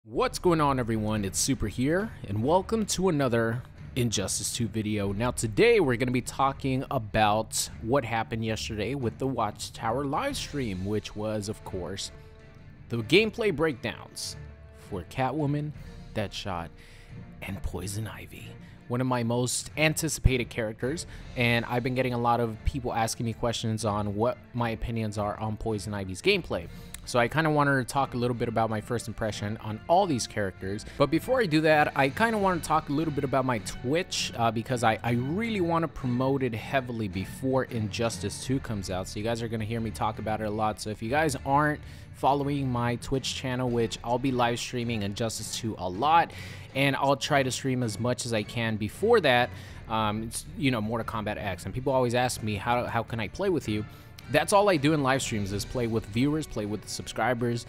What's going on, everyone? It's Super here, and welcome to another Injustice 2 video. Now today we're going to be talking about what happened yesterday with the Watchtower live stream, which was, of course, the gameplay breakdowns for Catwoman, Deadshot, and Poison Ivy. One of my most anticipated characters, and I've been getting a lot of people asking me questions on what my opinions are on Poison Ivy's gameplay. So I kind of wanted to talk a little bit about my first impression on all these characters. But before I do that, I kind of want to talk a little bit about my Twitch because I really want to promote it heavily before Injustice 2 comes out. So you guys are going to hear me talk about it a lot. So if you guys aren't following my Twitch channel, which I'll be live streaming Injustice 2 a lot, and I'll try to stream as much as I can before that, it's, you know, Mortal Kombat X. And people always ask me, how can I play with you? That's all I do in live streams, is play with viewers, play with the subscribers.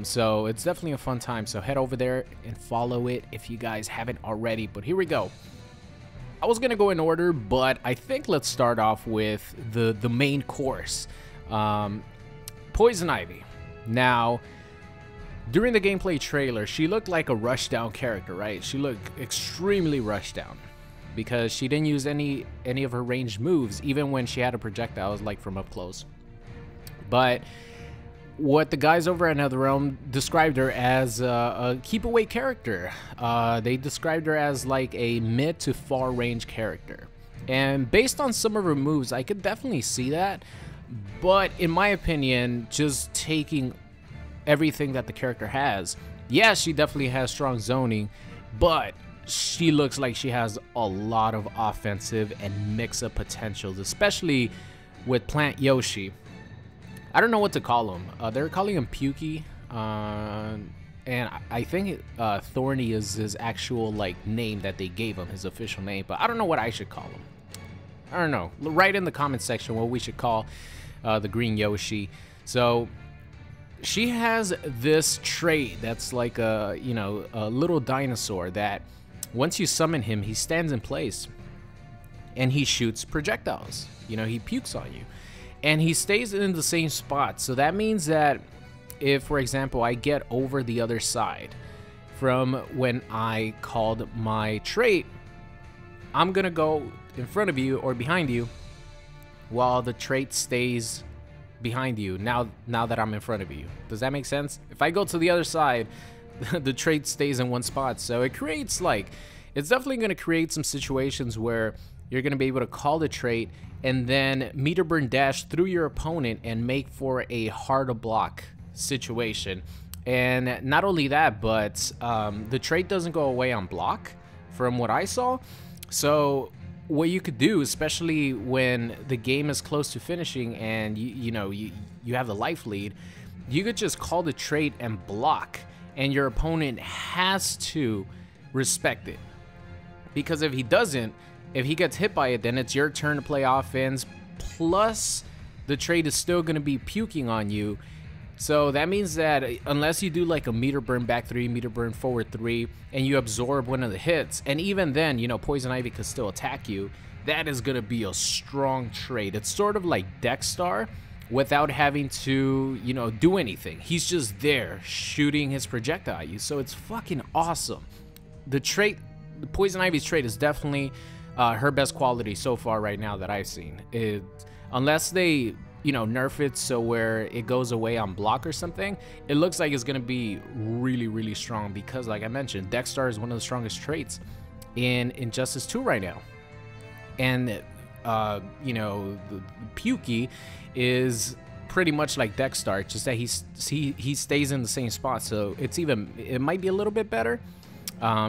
So it's definitely a fun time. So head over there and follow it if you guys haven't already. But here we go. I was gonna go in order, but I think let's start off with the main course. Poison Ivy. Now, during the gameplay trailer, she looked like a rushed down character, right? She looked extremely rushed down, because she didn't use any of her ranged moves, even when she had a projectile, like from up close. But what the guys over at NetherRealm described her as a keep away character. They described her as like a mid to far range character. And based on some of her moves, I could definitely see that. But in my opinion, just taking everything that the character has, yeah, she definitely has strong zoning, but she looks like she has a lot of offensive and mix-up potentials, especially with Plant Yoshi. I don't know what to call him. They're calling him Pukey, and I think Thorny is his actual like name that they gave him, his official name. But I don't know what I should call him. I don't know. Write in the comment section what we should call the Green Yoshi. So she has this trait that's like a little dinosaur that, once you summon him, he stands in place and he shoots projectiles. You know, he pukes on you and he stays in the same spot. So that means that if, for example, I get over the other side from when I called my trait, I'm gonna go in front of you or behind you while the trait stays behind you now that I'm in front of you. Does that make sense? If I go to the other side, the trait stays in one spot. So it creates it's definitely going to create some situations where you're going to be able to call the trait and then meter burn dash through your opponent and make for a hard to block situation. And not only that, but the trait doesn't go away on block from what I saw. So what you could do, especially when the game is close to finishing and you have the life lead, you could just call the trait and block, and your opponent has to respect it. Because if he doesn't, if he gets hit by it, then it's your turn to play offense, plus the trait is still going to be puking on you. So that means that unless you do like a meter burn back 3, meter burn forward 3, and you absorb one of the hits, and even then, Poison Ivy could still attack you, that is going to be a strong trait. It's sort of like Dexstar, without having to, do anything. He's just there shooting his projectile at you. So it's fucking awesome. The Poison Ivy's trait is definitely her best quality so far right now that I've seen. Unless they, nerf it so where it goes away on block or something, it looks like it's going to be really, really strong because, like I mentioned, Dexstar is one of the strongest traits in Injustice 2 right now. And the Pukey is pretty much like Dexstar, just that he stays in the same spot. So it might be a little bit better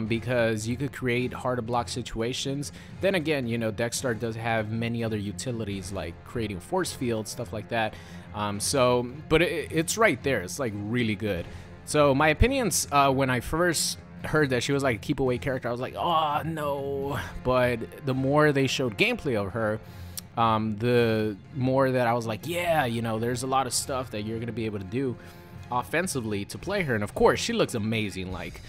because you could create hard to block situations. Then again, Dexstar does have many other utilities like creating force fields, stuff like that. But it's right there. It's like really good. So my opinions when I first heard that she was like a keep away character, I was like, oh no. But the more they showed gameplay of her, the more that I was like, yeah, there's a lot of stuff that you're gonna be able to do offensively to play her. And of course, she looks amazing. Like,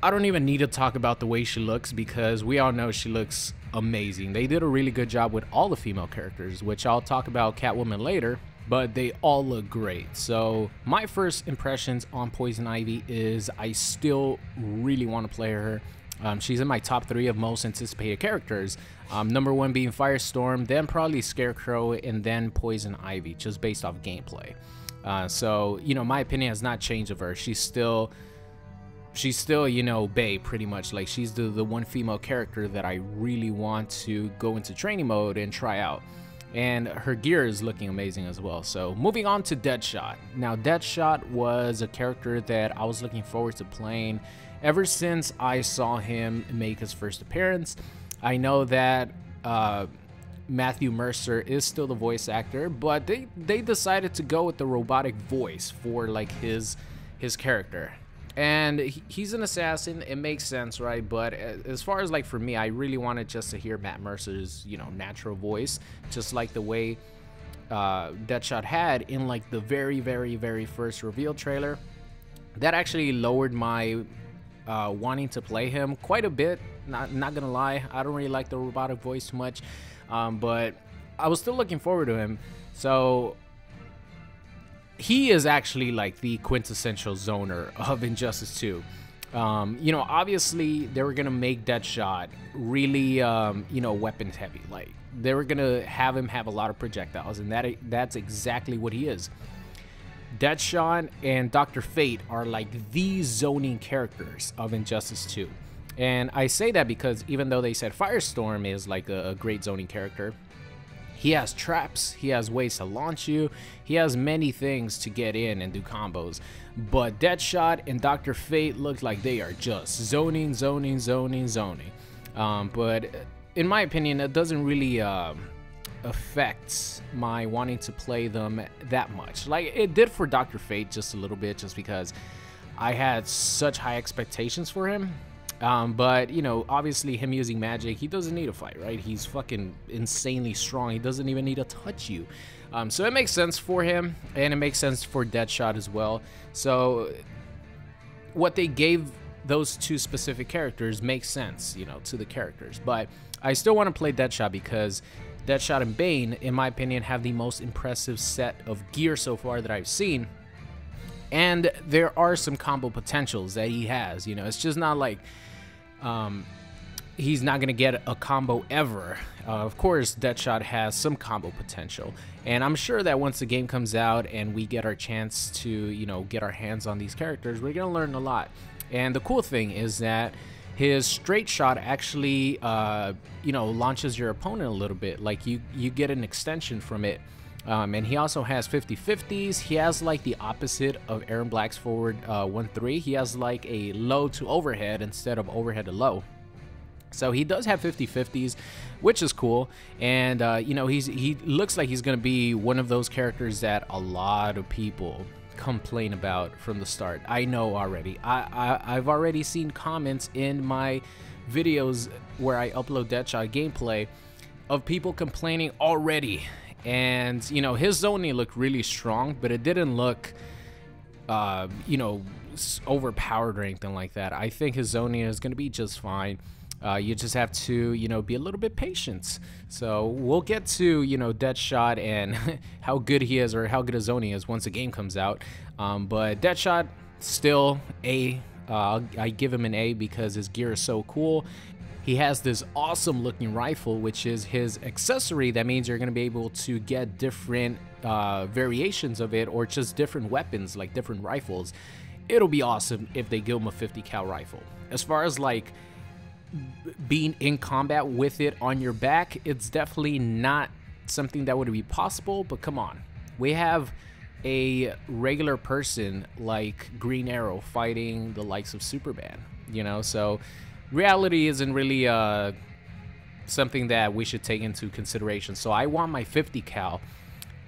I don't even need to talk about the way she looks because we all know she looks amazing. They did a really good job with all the female characters, which I'll talk about Catwoman later. but they all look great. So my first impressions on Poison Ivy is I still really want to play her. She's in my top 3 of most anticipated characters. Number 1 being Firestorm, then probably Scarecrow, and then Poison Ivy, just based off gameplay. So, you know, my opinion has not changed of her. She's still, you know, bae, pretty much. Like, she's the one female character that I really want to go into training mode and try out. And her gear is looking amazing as well. So moving on to Deadshot. Now, Deadshot was a character that I was looking forward to playing ever since I saw him make his first appearance. I know that Matthew Mercer is still the voice actor, but they decided to go with the robotic voice for like his character. And he's an assassin, it makes sense, right? But as far as like for me, I really wanted just to hear Matt Mercer's, you know, natural voice, just like the way Deadshot had in like the very first reveal trailer. That actually lowered my wanting to play him quite a bit. Not gonna lie, I don't really like the robotic voice too much, but I was still looking forward to him. So he is actually like the quintessential zoner of Injustice 2. You know, obviously they were gonna make Deadshot really, you know, weapons heavy. Like they were gonna have him have a lot of projectiles, and that's exactly what he is. Deadshot and Dr. Fate are like the zoning characters of Injustice 2. And I say that because even though they said Firestorm is like a great zoning character, he has traps, he has ways to launch you, he has many things to get in and do combos. But Deadshot and Dr. Fate look like they are just zoning. But in my opinion, it doesn't really affect my wanting to play them that much. Like it did for Dr. Fate just a little bit, just because I had such high expectations for him. But you know, obviously him using magic, he doesn't need a fight, right? He's fucking insanely strong. He doesn't even need to touch you. So it makes sense for him, and it makes sense for Deadshot as well. So what they gave those two specific characters makes sense, you know, to the characters. But I still want to play Deadshot because Deadshot and Bane, in my opinion, have the most impressive set of gear so far that I've seen. And there are some combo potentials that he has. You know, it's just not like he's not going to get a combo ever. Of course, Deadshot has some combo potential. And I'm sure that once the game comes out and we get our chance to, you know, get our hands on these characters, we're going to learn a lot. And the cool thing is that his straight shot actually, you know, launches your opponent a little bit. Like you get an extension from it. And he also has 50-50s. He has like the opposite of Aaron Black's forward 1-3. He has like a low to overhead instead of overhead to low. So he does have 50-50s, which is cool. And you know, he looks like he's gonna be one of those characters that a lot of people complain about from the start. I know already. I've already seen comments in my videos where I upload Deadshot gameplay of people complaining already. And you know, his zoning looked really strong, but it didn't look you know, overpowered or anything like that. I think his zoning is going to be just fine. You just have to, you know, be a little bit patient. So we'll get to, you know, Deadshot and how good he is, or how good his zoning is, once the game comes out. But Deadshot, still A. I give him an A because his gear is so cool. He has this awesome looking rifle, which is his accessory. That means you're going to be able to get different variations of it, or just different weapons, like different rifles. It'll be awesome if they give him a 50 cal rifle. As far as like being in combat with it on your back, it's definitely not something that would be possible, but come on. We have a regular person like Green Arrow fighting the likes of Superman, you know, so reality isn't really something that we should take into consideration. So I want my 50 cal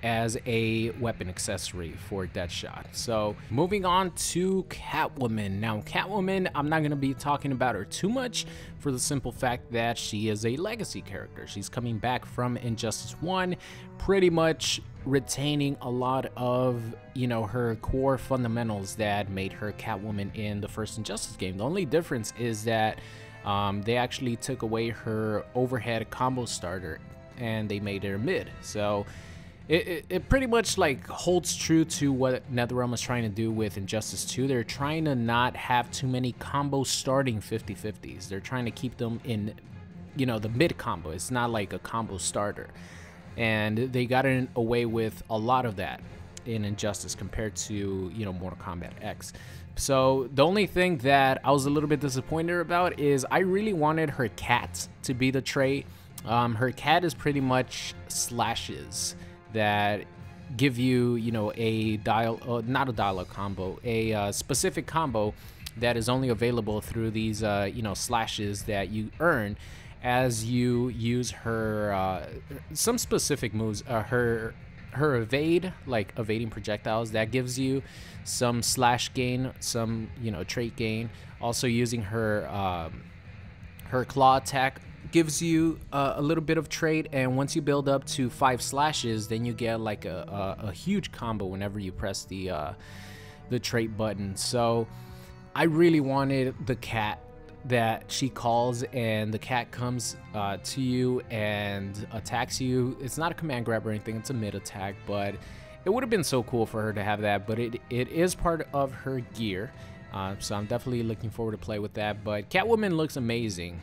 as a weapon accessory for Deadshot. So moving on to Catwoman. Now Catwoman, I'm not going to be talking about her too much, for the simple fact that she is a legacy character. She's coming back from Injustice 1, pretty much retaining a lot of, you know, her core fundamentals that made her Catwoman in the first Injustice game. The only difference is that they actually took away her overhead combo starter and they made her mid. So it pretty much like holds true to what NetherRealm is trying to do with Injustice 2. They're trying to not have too many combo starting 50-50s. They're trying to keep them in, you know, the mid combo. It's not like a combo starter. And they got away with a lot of that in Injustice compared to, you know, Mortal Kombat X. So the only thing that I was a little bit disappointed about is I really wanted her cat to be the trait. Her cat is pretty much slashes that give you, you know, not a dialogue combo, a specific combo that is only available through these, you know, slashes that you earn as you use her, some specific moves, her evade, like evading projectiles, that gives you some slash gain, some, you know, trait gain. Also using her, her claw attack gives you a little bit of trait, and once you build up to 5 slashes, then you get like a huge combo whenever you press the trait button. So I really wanted the cat that she calls, and the cat comes to you and attacks you. It's not a command grab or anything, it's a mid attack, but it would have been so cool for her to have that. But it is part of her gear, so I'm definitely looking forward to play with that. But Catwoman looks amazing.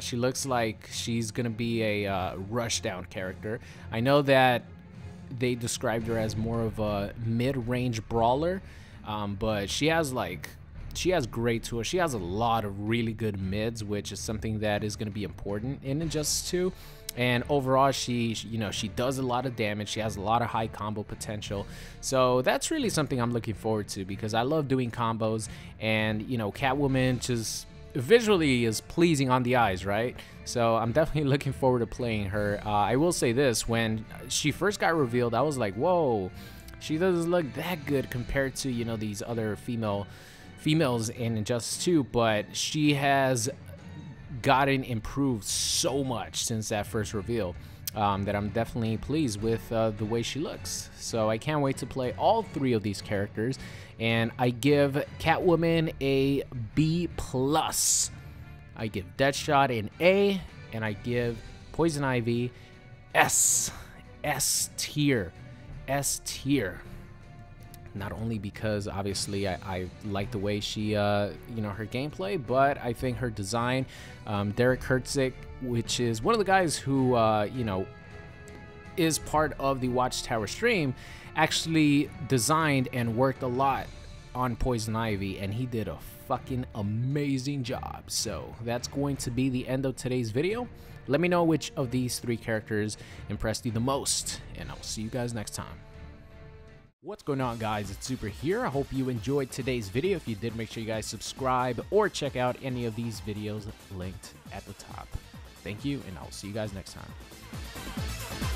She looks like she's gonna be a rushdown character. I know that they described her as more of a mid-range brawler, but she has great tools. She has a lot of really good mids, which is something that is going to be important in Injustice 2. And overall, she does a lot of damage. She has a lot of high combo potential. So that's really something I'm looking forward to, because I love doing combos, and, you know, Catwoman just visually is pleasing on the eyes, right? So I'm definitely looking forward to playing her. I will say this, when she first got revealed, I was like, whoa, she doesn't look that good compared to, you know, these other females in Injustice 2, but she has gotten improved so much since that first reveal, that I'm definitely pleased with the way she looks. So I can't wait to play all 3 of these characters, and I give Catwoman a B+. I give Deadshot an A, and I give Poison Ivy S tier. Not only because obviously I like the way she, you know, her gameplay, but I think her design, Derek Hertzik, which is one of the guys who, you know, is part of the Watchtower stream, actually designed and worked a lot on Poison Ivy, and he did a fucking amazing job. So that's going to be the end of today's video. Let me know which of these 3 characters impressed you the most, and I'll see you guys next time. What's going on, guys? It's Super here. I hope you enjoyed today's video. If you did, make sure you guys subscribe or check out any of these videos linked at the top. Thank you, and I'll see you guys next time.